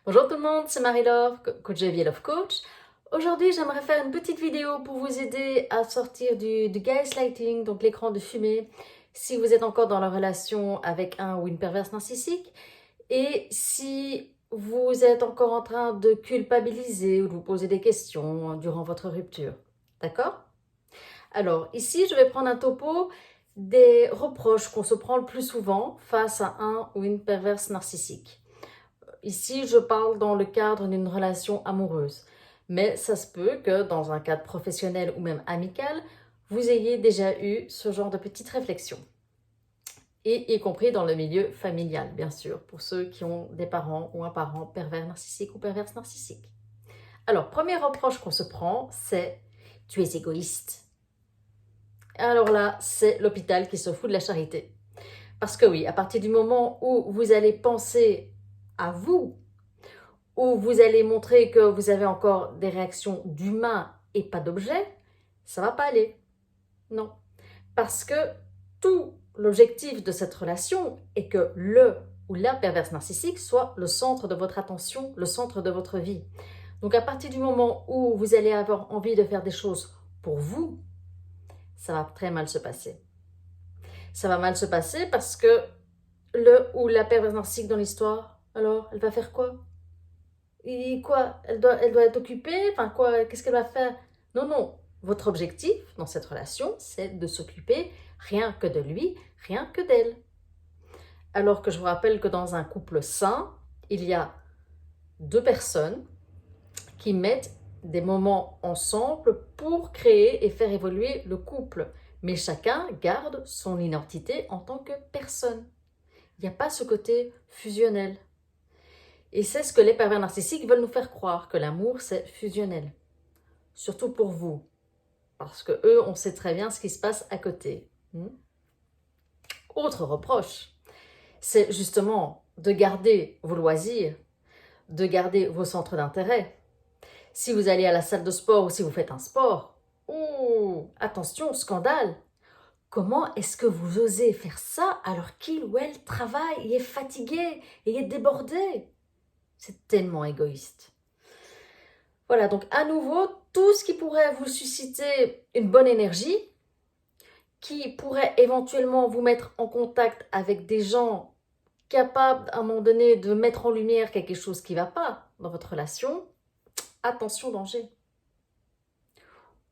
Bonjour tout le monde, c'est Marie-Laure, coach de Love Coach. Aujourd'hui, j'aimerais faire une petite vidéo pour vous aider à sortir du gaslighting, donc l'écran de fumée, si vous êtes encore dans la relation avec un ou une perverse narcissique et si vous êtes encore en train de culpabiliser ou de vous poser des questions durant votre rupture. D'accord? Alors, ici, je vais prendre un topo des reproches qu'on se prend le plus souvent face à un ou une perverse narcissique. Ici, je parle dans le cadre d'une relation amoureuse. Mais ça se peut que dans un cadre professionnel ou même amical, vous ayez déjà eu ce genre de petites réflexions. Et y compris dans le milieu familial, bien sûr, pour ceux qui ont des parents ou un parent pervers narcissique ou perverse narcissique. Alors, premier reproche qu'on se prend, c'est « tu es égoïste ». Alors là, c'est l'hôpital qui se fout de la charité. Parce que oui, à partir du moment où vous allez penser à vous, où vous allez montrer que vous avez encore des réactions d'humain et pas d'objet, ça va pas aller. Non. Parce que tout l'objectif de cette relation est que le ou la perverse narcissique soit le centre de votre attention, le centre de votre vie. Donc à partir du moment où vous allez avoir envie de faire des choses pour vous, ça va très mal se passer. Ça va mal se passer parce que le ou la perverse narcissique dans l'histoire, alors elle va faire quoi? Et quoi? Elle doit être occupée? Enfin quoi? Qu'est-ce qu'elle va faire? Non, non. Votre objectif dans cette relation, c'est de s'occuper rien que de lui, rien que d'elle. Alors que je vous rappelle que dans un couple sain, il y a deux personnes qui mettent des moments ensemble pour créer et faire évoluer le couple. Mais chacun garde son identité en tant que personne. Il n'y a pas ce côté fusionnel. Et c'est ce que les pervers narcissiques veulent nous faire croire, que l'amour, c'est fusionnel. Surtout pour vous, parce que eux, on sait très bien ce qui se passe à côté. Autre reproche, c'est justement de garder vos loisirs, de garder vos centres d'intérêt. Si vous allez à la salle de sport ou si vous faites un sport, attention, scandale. Comment est-ce que vous osez faire ça alors qu'il ou elle travaille et est fatigué et est débordé? C'est tellement égoïste. Voilà, donc à nouveau, tout ce qui pourrait vous susciter une bonne énergie, qui pourrait éventuellement vous mettre en contact avec des gens capables à un moment donné de mettre en lumière quelque chose qui ne va pas dans votre relation, attention, danger.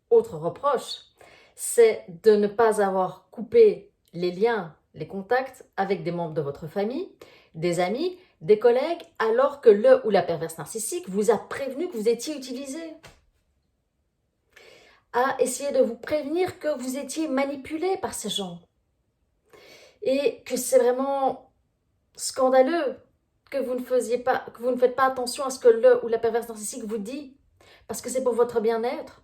Autre reproche, c'est de ne pas avoir coupé les liens, les contacts avec des membres de votre famille, des amis, des collègues, alors que le ou la perverse narcissique vous a prévenu que vous étiez utilisé, a essayé de vous prévenir que vous étiez manipulé par ces gens et que c'est vraiment scandaleux que vous ne faites pas attention à ce que le ou la perverse narcissique vous dit, parce que c'est pour votre bien-être.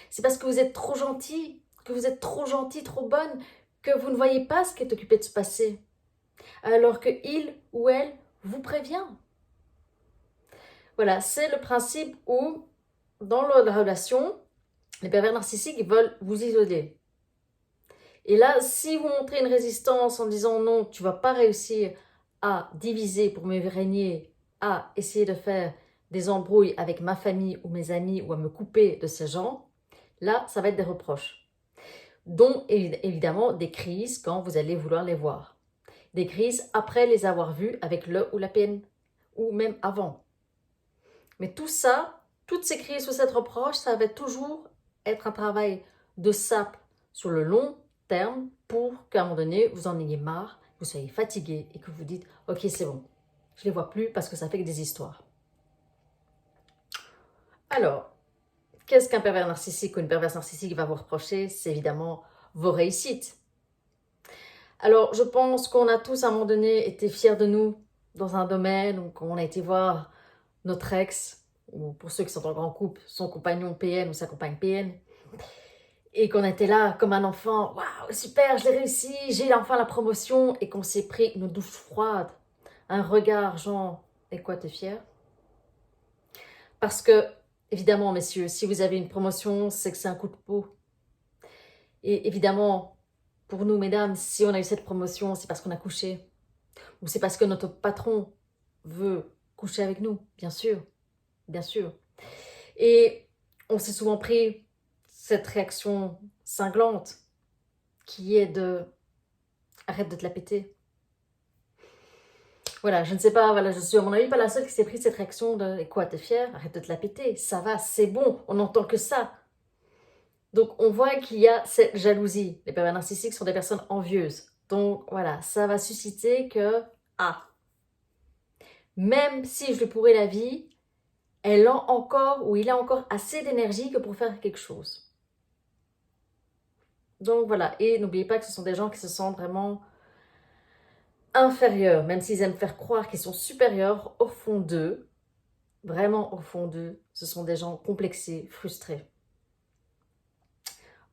C'est parce que vous êtes trop gentil, que vous êtes trop gentil, trop bonne, que vous ne voyez pas ce qui est occupé de se passer, alors que il ou elle vous prévient. Voilà, c'est le principe où, dans la relation, les pervers narcissiques veulent vous isoler. Et là, si vous montrez une résistance en disant non, tu ne vas pas réussir à diviser pour me régner, à essayer de faire des embrouilles avec ma famille ou mes amis ou à me couper de ces gens, là, ça va être des reproches. Dont évidemment des crises quand vous allez vouloir les voir. Des crises après les avoir vues avec le ou la peine, ou même avant. Mais tout ça, toutes ces crises ou cette reproche, ça va toujours être un travail de sape sur le long terme pour qu'à un moment donné, vous en ayez marre, vous soyez fatigué et que vous dites « Ok, c'est bon, je ne les vois plus parce que ça fait que des histoires. » Alors, qu'est-ce qu'un pervers narcissique ou une perverse narcissique va vous reprocher? C'est évidemment vos réussites. Alors, je pense qu'on a tous à un moment donné été fiers de nous dans un domaine, donc on a été voir notre ex, ou pour ceux qui sont en grand couple, son compagnon PN ou sa compagne PN, et qu'on était là comme un enfant, waouh, super, je l'ai réussi, j'ai enfin la promotion, et qu'on s'est pris une douche froide, un regard genre, et quoi, t'es fier? Parce que, évidemment, messieurs, si vous avez une promotion, c'est que c'est un coup de peau. Et évidemment, pour nous, mesdames, si on a eu cette promotion, c'est parce qu'on a couché. Ou c'est parce que notre patron veut coucher avec nous, bien sûr, bien sûr. Et on s'est souvent pris cette réaction cinglante qui est de arrête de te la péter. Voilà, je ne sais pas, voilà, je suis à mon avis pas la seule qui s'est pris cette réaction de et quoi, t'es fière? Arrête de te la péter, ça va, c'est bon, on n'entend que ça. Donc on voit qu'il y a cette jalousie. Les pervers narcissiques sont des personnes envieuses. Donc voilà, ça va susciter que, ah, même si je lui pourrais la vie, elle a encore ou il a encore assez d'énergie que pour faire quelque chose. Donc voilà, et n'oubliez pas que ce sont des gens qui se sentent vraiment inférieurs, même s'ils aiment faire croire qu'ils sont supérieurs, au fond d'eux, vraiment au fond d'eux, ce sont des gens complexés, frustrés.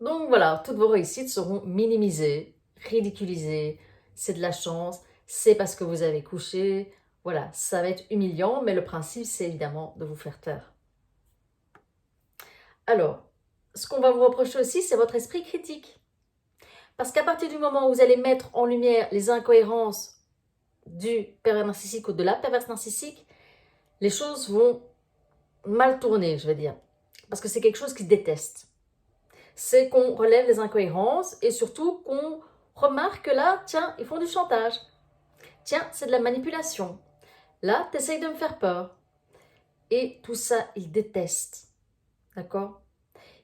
Donc voilà, toutes vos réussites seront minimisées, ridiculisées, c'est de la chance, c'est parce que vous avez couché, voilà, ça va être humiliant, mais le principe c'est évidemment de vous faire taire. Alors, ce qu'on va vous reprocher aussi, c'est votre esprit critique. Parce qu'à partir du moment où vous allez mettre en lumière les incohérences du pervers narcissique ou de la perverse narcissique, les choses vont mal tourner, je vais dire. Parce que c'est quelque chose qu'ils détestent. C'est qu'on relève les incohérences et surtout qu'on remarque que là, tiens, ils font du chantage. Tiens, c'est de la manipulation. Là, tu essayes de me faire peur. Et tout ça, ils détestent. D'accord?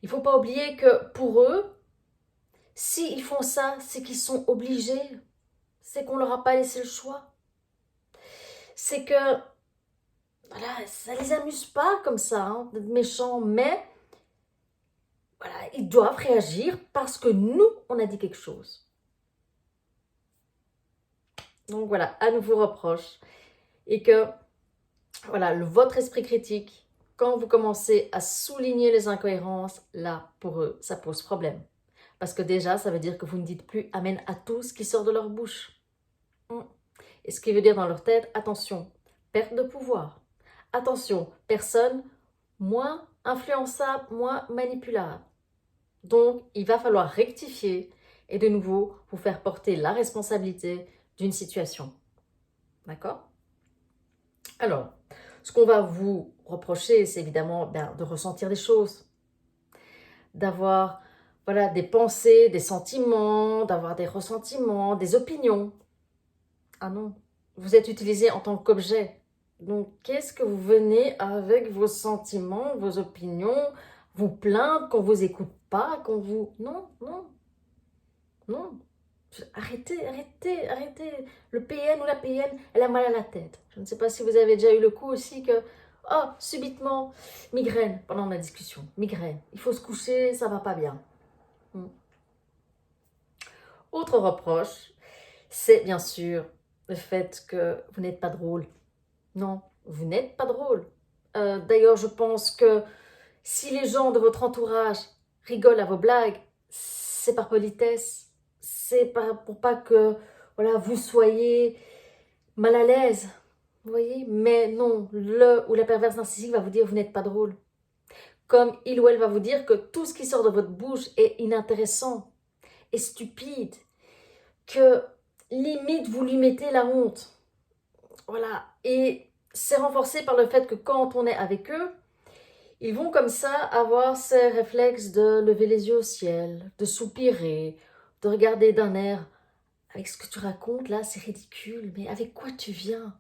Il ne faut pas oublier que pour eux, s'ils font ça, c'est qu'ils sont obligés. C'est qu'on ne leur a pas laissé le choix. C'est que, voilà, ça ne les amuse pas comme ça, hein, d'être méchants, mais voilà, ils doivent réagir parce que nous, on a dit quelque chose. Donc voilà, à nouveau reproche. Et que, voilà, votre esprit critique, quand vous commencez à souligner les incohérences, là, pour eux, ça pose problème. Parce que déjà, ça veut dire que vous ne dites plus amen à tout ce qui sort de leur bouche. Et ce qui veut dire dans leur tête, attention, perte de pouvoir. Attention, personne moins influençable, moins manipulable. Donc, il va falloir rectifier et de nouveau vous faire porter la responsabilité d'une situation. D'accord? Alors, ce qu'on va vous reprocher, c'est évidemment de ressentir des choses, d'avoir voilà, des pensées, des sentiments, d'avoir des ressentiments, des opinions. Ah non, vous êtes utilisé en tant qu'objet. Donc, qu'est-ce que vous venez avec vos sentiments, vos opinions, vous plaindre qu'on ne vous écoute pas, qu'on vous... Non, non, non. Arrêtez, arrêtez, arrêtez. Le PN ou la PN, elle a mal à la tête. Je ne sais pas si vous avez déjà eu le coup aussi que, oh, subitement, migraine pendant la discussion. Migraine. Il faut se coucher, ça va pas bien. Autre reproche, c'est bien sûr le fait que vous n'êtes pas drôle. Non, vous n'êtes pas drôle. D'ailleurs, je pense que si les gens de votre entourage rigolent à vos blagues, c'est par politesse. C'est pour pas que voilà, vous soyez mal à l'aise. Vous voyez? Mais non, le ou la perverse narcissique va vous dire vous n'êtes pas drôle. Comme il ou elle va vous dire que tout ce qui sort de votre bouche est inintéressant, est stupide, que limite vous lui mettez la honte. Voilà. Et c'est renforcé par le fait que quand on est avec eux, ils vont comme ça avoir ces réflexes de lever les yeux au ciel, de soupirer, de regarder d'un air. Avec ce que tu racontes là, c'est ridicule, mais avec quoi tu viens?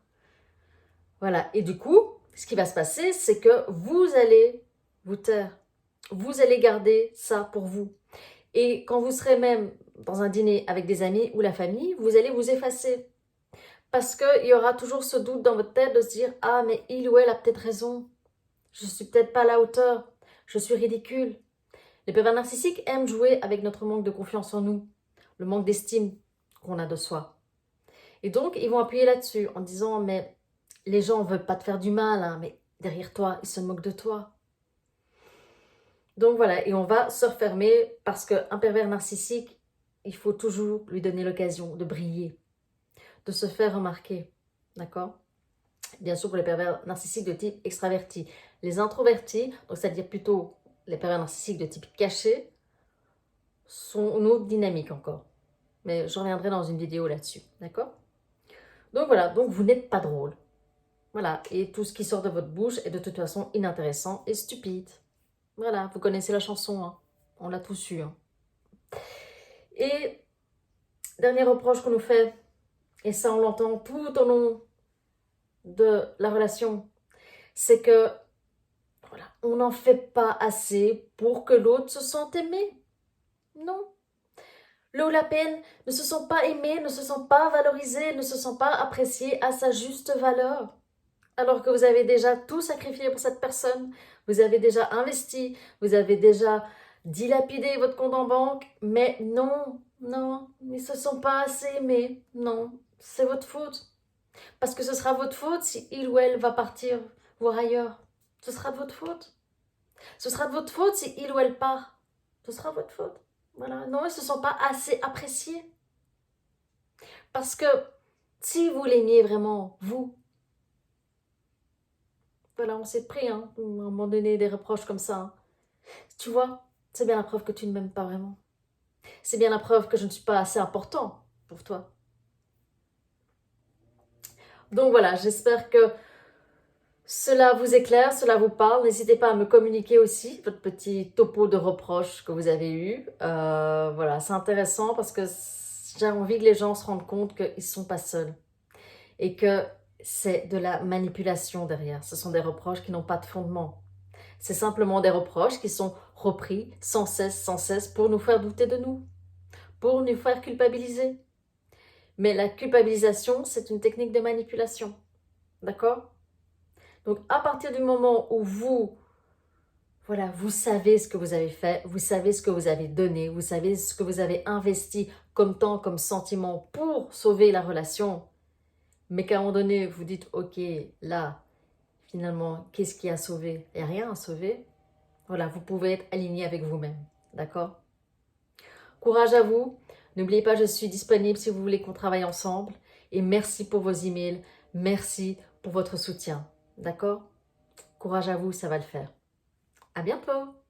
Voilà. Et du coup, ce qui va se passer, c'est que vous allez vous taire. Vous allez garder ça pour vous. Et quand vous serez même dans un dîner avec des amis ou la famille, vous allez vous effacer. Parce qu'il y aura toujours ce doute dans votre tête de se dire « Ah, mais il ou elle a peut-être raison. Je ne suis peut-être pas à la hauteur. Je suis ridicule. » Les pervers narcissiques aiment jouer avec notre manque de confiance en nous, le manque d'estime qu'on a de soi. Et donc, ils vont appuyer là-dessus en disant « Mais les gens ne veulent pas te faire du mal, hein, mais derrière toi, ils se moquent de toi. » Donc voilà, et on va se refermer parce qu'un pervers narcissique, il faut toujours lui donner l'occasion de briller, de se faire remarquer. D'accord? Bien sûr pour les pervers narcissiques de type extraverti. Les introvertis, donc c'est-à-dire plutôt les pervers narcissiques de type caché, sont une autre dynamique encore. Mais je reviendrai dans une vidéo là-dessus. D'accord? Donc voilà, donc vous n'êtes pas drôle. Voilà, et tout ce qui sort de votre bouche est de toute façon inintéressant et stupide. Voilà, vous connaissez la chanson, hein. On l'a tous eu. Hein. Et dernier reproche qu'on nous fait, et ça on l'entend tout au long de la relation, c'est que voilà, on n'en fait pas assez pour que l'autre se sente aimé. Non. Le ou la peine ne se sent pas aimé, ne se sent pas valorisé, ne se sent pas apprécié à sa juste valeur. Alors que vous avez déjà tout sacrifié pour cette personne, vous avez déjà investi, vous avez déjà dilapidé votre compte en banque, mais non, non, ils ne se sont pas assez aimés, non, c'est votre faute. Parce que ce sera votre faute si il ou elle va partir voir ailleurs. Ce sera de votre faute. Ce sera de votre faute si il ou elle part. Ce sera votre faute. Voilà, non, ils ne se sont pas assez appréciés. Parce que si vous l'aimiez vraiment, vous, voilà, on s'est pris, hein, à un moment donné, des reproches comme ça. Hein. Tu vois, c'est bien la preuve que tu ne m'aimes pas vraiment. C'est bien la preuve que je ne suis pas assez important pour toi. Donc voilà, j'espère que cela vous éclaire, cela vous parle. N'hésitez pas à me communiquer aussi votre petit topo de reproches que vous avez eu. Voilà, c'est intéressant parce que j'ai envie que les gens se rendent compte qu'ils ne sont pas seuls. Et que c'est de la manipulation derrière. Ce sont des reproches qui n'ont pas de fondement. C'est simplement des reproches qui sont repris sans cesse pour nous faire douter de nous, pour nous faire culpabiliser. Mais la culpabilisation, c'est une technique de manipulation. D'accord? Donc, à partir du moment où voilà, vous savez ce que vous avez fait, vous savez ce que vous avez donné, vous savez ce que vous avez investi comme temps, comme sentiment pour sauver la relation, mais qu'à un moment donné, vous dites, ok, là, finalement, qu'est-ce qui a sauvé? Il n'y a rien à sauver. Voilà, vous pouvez être aligné avec vous-même. D'accord? Courage à vous. N'oubliez pas, je suis disponible si vous voulez qu'on travaille ensemble. Et merci pour vos emails. Merci pour votre soutien. D'accord? Courage à vous, ça va le faire. À bientôt!